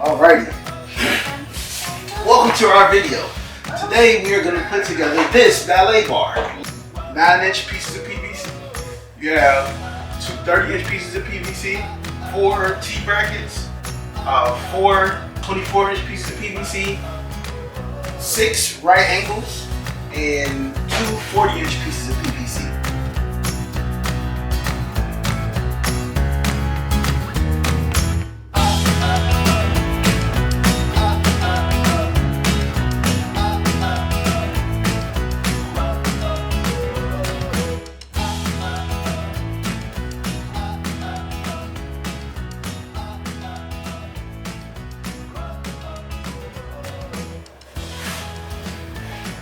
Alrighty. Welcome to our video. Today we are going to put together this ballet bar. 9-inch pieces of PVC. You have two 30-inch pieces of PVC, 4 T-brackets, 4 24-inch pieces of PVC, 6 right angles, and 2 40-inch pieces of PVC.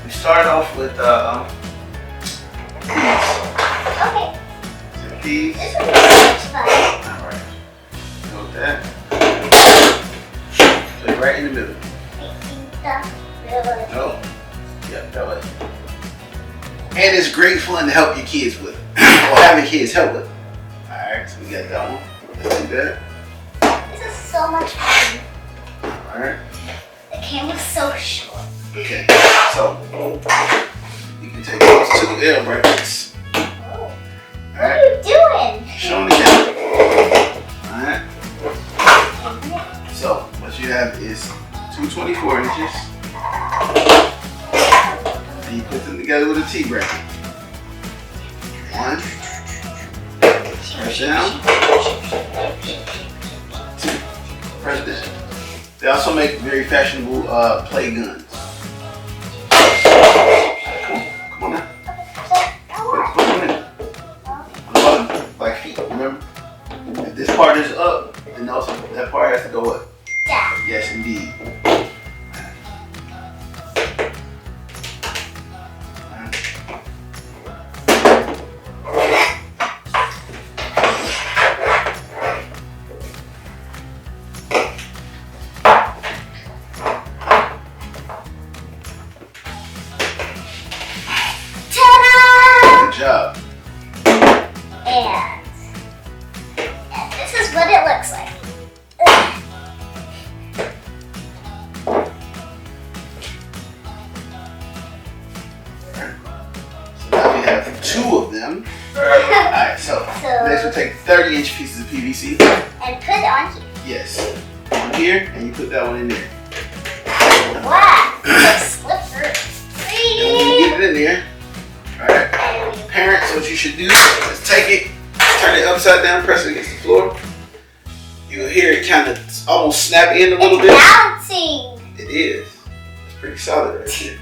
Start off with these. This will be so much fun. Alright. Go with that. Put it right in the middle. No. Yep, that way. And it's great fun to help your kids with. Or having kids help with. Alright, so we got that one. Let's do that. This is so much fun. Alright. The camera's so short. Okay, so you can take those 2 L brackets. Oh. What are you doing? Show them the camera. Alright. So what you have is 2 24 inches. And you put them together with a T bracket. 1. Press down. 2. Press down. They also make very fashionable play guns. Come on now. Put them in. On the bottom, like feet, remember? If this part is up, then also that part has to go up. Down. Yes, indeed. Job. And this is what it looks like. So now we have 2 of them. Alright, so next we'll take 30-inch pieces of PVC. And put it on here. Yes. On here, and you put that one in there. Wow, it's slippery. And when you get it in there, alright. Parents, what you should do is take it, turn it upside down, press it against the floor. You'll hear it kind of almost snap in a little bit. It's bouncing. It is. It's pretty solid right there.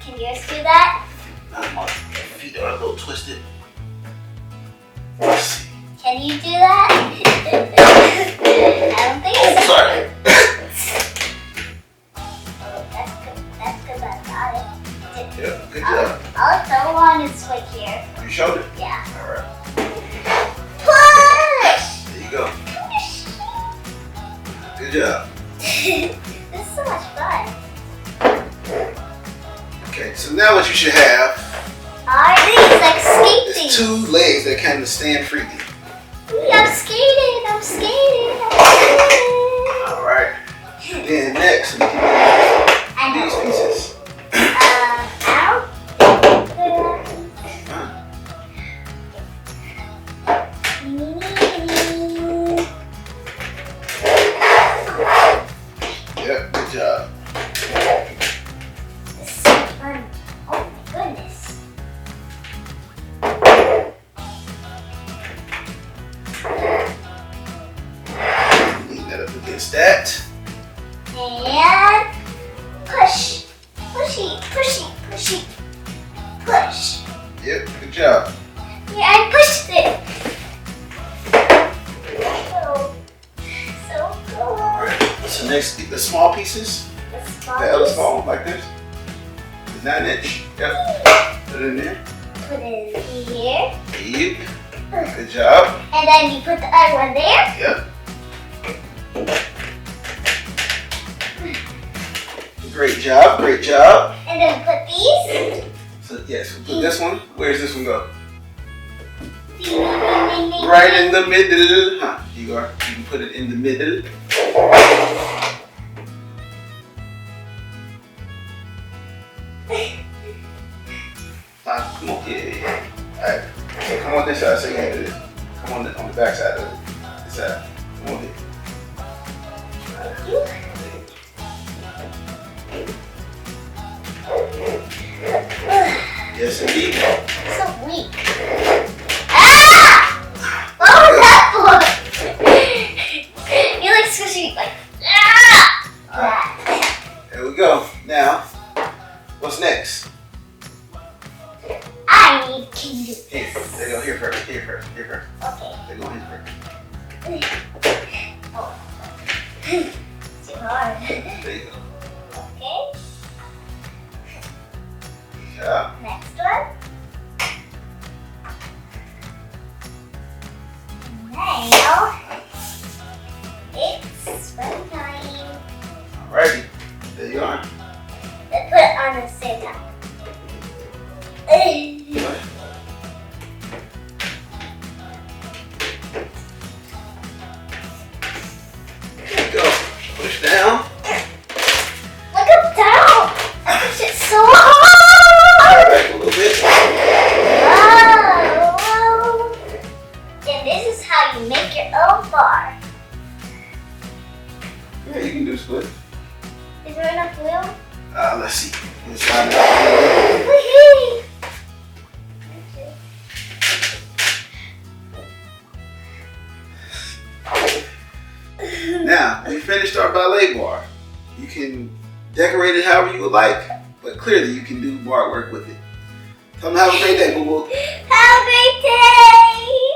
Can yours do that? My feet are a little twisted. Let's see. Can you do that? I don't think so. Oh, sorry. Oh, that's good. That's good. I got it. Yeah, good job. I'll throw on its foot here. Your shoulder? Yeah. Alright. Push! There you go. Good job. This is so much fun. Okay, so now what you should have Are these like skating? is 2 legs that kind of stand freely. I'm skating. I'm skating. I'm skating. Alright. Then next, these pieces. Out. Yep, good job. This is so fun. Oh my goodness. Lean that up against that. And push. Pushy, pushy, pushy. Push. Yep, good job. Yeah, I pushed it. So cool. Alright, so next, get the small pieces. The The L is small, like this. The 9-inch. Yep. Put it in there. Put it in here. Yep. Good job. And then you put the other one there. Yep. Great job, great job. And then put these. So yes, we'll put this one. Where's this one go? Ding, ding, ding, ding, Right in the middle. Huh, you can put it in the middle. side, so you can do this. Come on the back side of it. This side. Come on in. Yes, indeed. So weak. Ah! What was that for? You like squishy, like, ah! Alright. There we go. Now, what's next? I need to do this. Here, they go here first. Here first. Here first. Okay. They go here Oh. Too hard. first. There you go. Okay. Yeah. Next one. Now it's run time. Alrighty. There you are. Let's put it on the same time. There you go. Push down. Look up down. I push it so hard. Back a little bit. Wow. And this is how you make your own bar. Yeah, you can do split. Is there enough room? Let's see. Let's find out. Woohoo! Now, we finished our ballet bar. You can decorate it however you would like, but clearly you can do bar work with it. Tell them have a great day, boo boo. Have a great day!